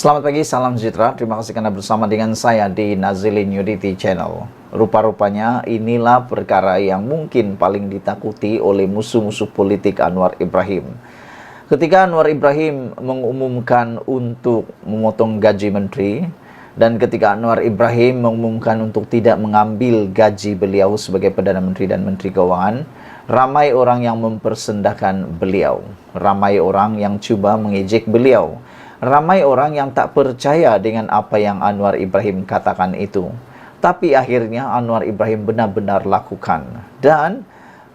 Selamat pagi, salam sejahtera. Terima kasih karena bersama dengan saya di Nazilin Unity Channel. Rupa-rupanya inilah perkara yang mungkin paling ditakuti oleh musuh-musuh politik Anwar Ibrahim. Ketika Anwar Ibrahim mengumumkan untuk memotong gaji menteri, dan ketika Anwar Ibrahim mengumumkan untuk tidak mengambil gaji beliau sebagai Perdana Menteri dan Menteri Keuangan, ramai orang yang mempersendahkan beliau. Ramai orang yang cuba mengejek beliau. Ramai orang yang tak percaya dengan apa yang Anwar Ibrahim katakan itu. Tapi akhirnya Anwar Ibrahim benar-benar lakukan. Dan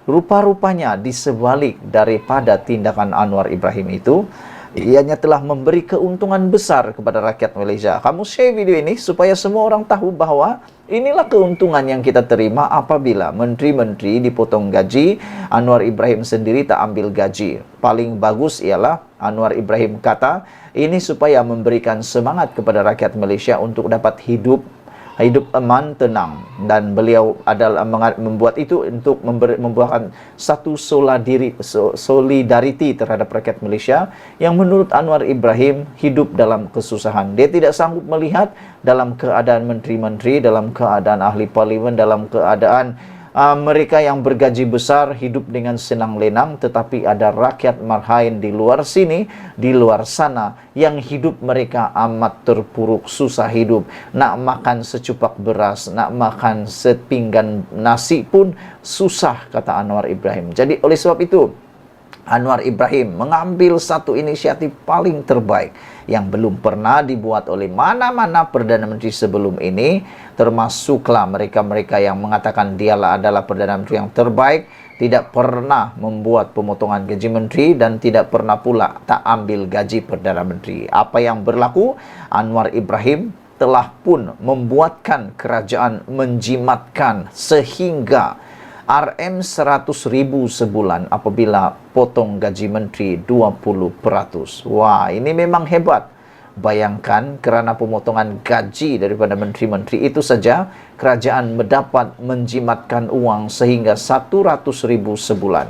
rupa-rupanya di sebalik daripada tindakan Anwar Ibrahim itu, ianya telah memberi keuntungan besar kepada rakyat Malaysia. Kamu share video ini supaya semua orang tahu bahwa inilah keuntungan yang kita terima apabila menteri-menteri dipotong gaji, Anwar Ibrahim sendiri tak ambil gaji. Paling bagus ialah Anwar Ibrahim kata, ini supaya memberikan semangat kepada rakyat Malaysia untuk dapat hidup aman, tenang. Dan beliau adalah membuat itu untuk membuahkan satu solidariti terhadap rakyat Malaysia yang menurut Anwar Ibrahim hidup dalam kesusahan. Dia tidak sanggup melihat dalam keadaan menteri-menteri, dalam keadaan ahli parlimen, dalam keadaan mereka yang bergaji besar hidup dengan senang lenang, tetapi ada rakyat marhain di luar sini, di luar sana, yang hidup mereka amat terpuruk, susah hidup. Nak makan secupak beras, nak makan sepinggan nasi pun susah, kata Anwar Ibrahim. Jadi oleh sebab itu, Anwar Ibrahim mengambil satu inisiatif paling terbaik yang belum pernah dibuat oleh mana-mana Perdana Menteri sebelum ini, termasuklah mereka-mereka yang mengatakan dialah adalah Perdana Menteri yang terbaik, tidak pernah membuat pemotongan gaji menteri dan tidak pernah pula tak ambil gaji Perdana Menteri. Apa yang berlaku? Anwar Ibrahim telah pun membuatkan kerajaan menjimatkan sehingga RM100,000 sebulan apabila potong gaji menteri 20%. Wah, ini memang hebat. Bayangkan kerana pemotongan gaji daripada menteri-menteri itu saja, kerajaan mendapat menjimatkan uang sehingga 100,000 sebulan.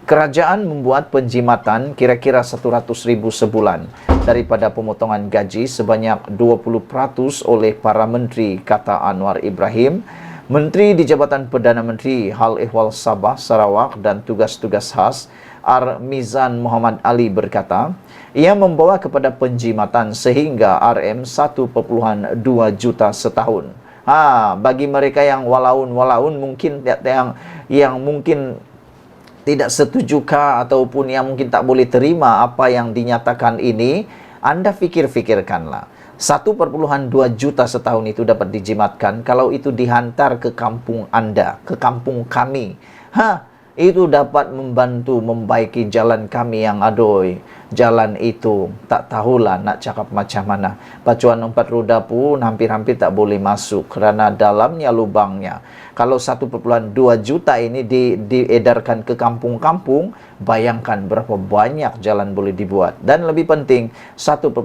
Kerajaan membuat penjimatan kira-kira 100,000 sebulan daripada pemotongan gaji sebanyak 20% oleh para menteri, kata Anwar Ibrahim. Menteri di Jabatan Perdana Menteri Hal Ehwal Sabah, Sarawak dan Tugas-Tugas Khas Armizan Muhammad Ali berkata, ia membawa kepada penjimatan sehingga RM1.2 juta setahun. Bagi mereka yang walaun mungkin yang mungkin tidak setujukah ataupun yang mungkin tak boleh terima apa yang dinyatakan ini, Anda fikir-fikirkanlah. 1.2 juta setahun itu dapat dijimatkan kalau itu dihantar ke kampung Anda, ke kampung kami. Itu dapat membantu membaiki jalan kami yang adoi. Jalan itu tak tahulah nak cakap macam mana. Pacuan 4 roda pun hampir-hampir tak boleh masuk kerana dalamnya lubangnya. Kalau 1.2 juta ini diedarkan ke kampung-kampung, bayangkan berapa banyak jalan boleh dibuat. Dan lebih penting, 1.2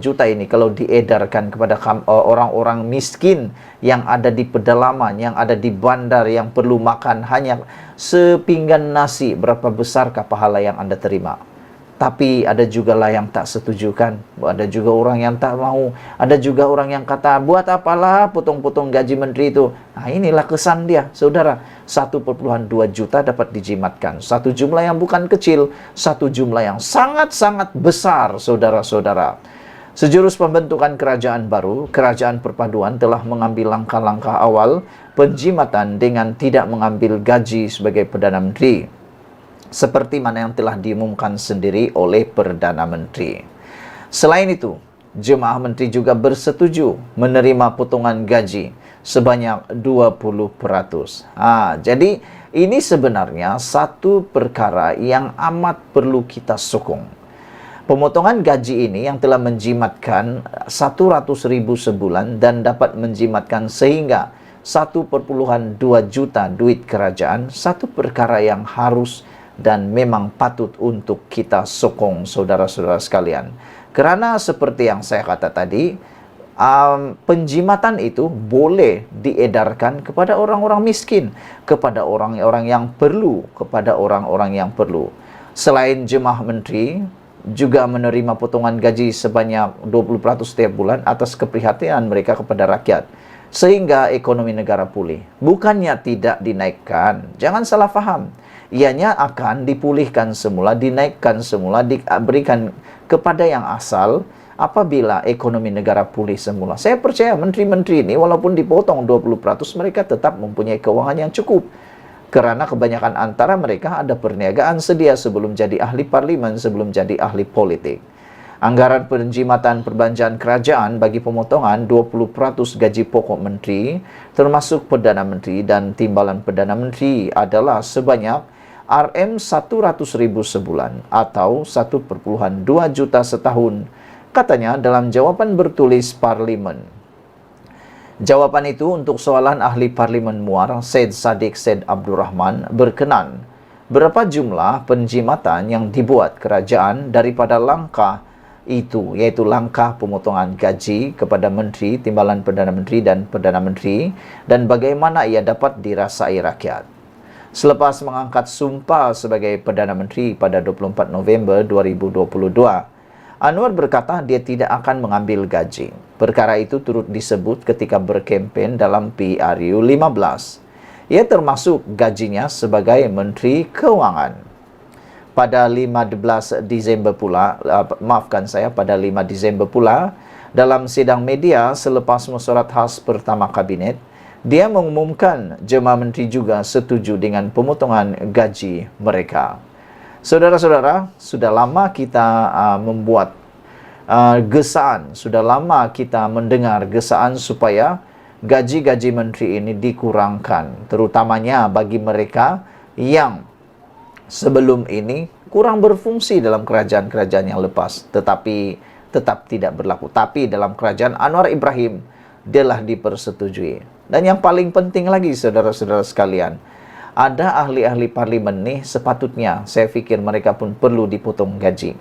juta ini kalau diedarkan kepada orang-orang miskin yang ada di pedalaman, yang ada di bandar, yang perlu makan hanya sepinggan nasi, berapa besarkah pahala yang Anda terima? Tapi ada juga lah yang tak setuju kan. Ada juga orang yang tak mau. Ada juga orang yang kata, buat apalah potong-potong gaji menteri itu. Inilah kesan dia, saudara. 1.2 juta dapat dijimatkan. Satu jumlah yang bukan kecil. Satu jumlah yang sangat-sangat besar, saudara-saudara. Sejurus pembentukan kerajaan baru, Kerajaan Perpaduan telah mengambil langkah-langkah awal penjimatan dengan tidak mengambil gaji sebagai Perdana Menteri, seperti mana yang telah diumumkan sendiri oleh Perdana Menteri. Selain itu, jemaah menteri juga bersetuju menerima potongan gaji sebanyak 20%. Jadi ini sebenarnya satu perkara yang amat perlu kita sokong. Pemotongan gaji ini yang telah menjimatkan 100,000 sebulan dan dapat menjimatkan sehingga 1.2 juta duit kerajaan, satu perkara yang harus dan memang patut untuk kita sokong, saudara-saudara sekalian. Kerana seperti yang saya kata tadi, penjimatan itu boleh diedarkan kepada orang-orang miskin, kepada orang-orang yang perlu, kepada orang-orang yang perlu. Selain jemaah menteri, juga menerima potongan gaji sebanyak 20% setiap bulan atas keprihatinan mereka kepada rakyat, sehingga ekonomi negara pulih. Bukannya tidak dinaikkan, jangan salah faham. Ianya akan dipulihkan semula, dinaikkan semula, diberikan kepada yang asal apabila ekonomi negara pulih semula. Saya percaya menteri-menteri ini walaupun dipotong 20%, mereka tetap mempunyai keuangan yang cukup. Karena kebanyakan antara mereka ada perniagaan sedia sebelum jadi ahli parlimen, sebelum jadi ahli politik. Anggaran penjimatan perbelanjaan kerajaan bagi pemotongan 20% gaji pokok menteri, termasuk Perdana Menteri dan timbalan Perdana Menteri adalah sebanyak Rm100.000 sebulan atau 1,2 juta setahun, katanya dalam jawaban bertulis parlimen. Jawaban itu untuk soalan ahli parlimen Muar, Syed Saddiq Syed Abdurrahman, berkenan berapa jumlah penjimatan yang dibuat kerajaan daripada langkah itu, yaitu langkah pemotongan gaji kepada menteri, timbalan Perdana Menteri dan Perdana Menteri, dan bagaimana ia dapat dirasai rakyat. Selepas mengangkat sumpah sebagai Perdana Menteri pada 24 November 2022, Anwar berkata dia tidak akan mengambil gaji. Perkara itu turut disebut ketika berkempen dalam PRU 15. Ia termasuk gajinya sebagai Menteri Keuangan. Pada 15 Disember pula, pada 5 Desember pula, dalam sidang media selepas mesyuarat khas pertama Kabinet, dia mengumumkan jemaah menteri juga setuju dengan pemotongan gaji mereka. Saudara-saudara, sudah lama kita membuat gesaan, sudah lama kita mendengar gesaan supaya gaji-gaji menteri ini dikurangkan, terutamanya bagi mereka yang sebelum ini kurang berfungsi dalam kerajaan-kerajaan yang lepas, tetapi tetap tidak berlaku. Tapi dalam kerajaan Anwar Ibrahim, dialah dipersetujui. Dan yang paling penting lagi, saudara-saudara sekalian, ada ahli-ahli parlimen nih, sepatutnya saya pikir mereka pun perlu dipotong gaji.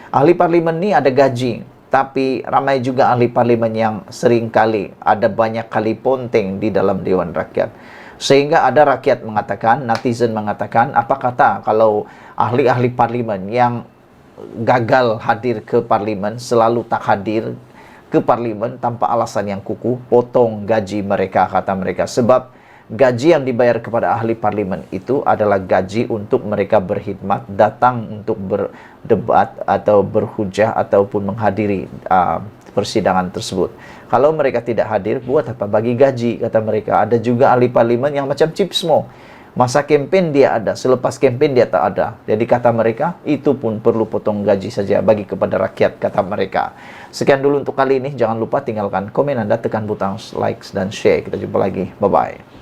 Ahli parlimen nih ada gaji, tapi ramai juga ahli parlimen yang seringkali ada banyak kali ponteng di dalam Dewan Rakyat. Sehingga ada rakyat mengatakan, netizen mengatakan, apa kata kalau ahli-ahli parlimen yang gagal hadir ke parlimen, selalu tak hadir ke parlimen tanpa alasan yang kukuh, potong gaji mereka, kata mereka. Sebab gaji yang dibayar kepada ahli parlimen itu adalah gaji untuk mereka berkhidmat, datang untuk berdebat atau berhujah ataupun menghadiri persidangan tersebut. Kalau mereka tidak hadir, buat apa bagi gaji, kata mereka. Ada juga ahli parlimen yang macam Cipsmo. Masa kempen dia ada, selepas kempen dia tak ada. Jadi kata mereka, itu pun perlu potong gaji saja bagi kepada rakyat, kata mereka. Sekian dulu untuk kali ini. Jangan lupa tinggalkan komen Anda, tekan butang like dan share. Kita jumpa lagi. Bye-bye.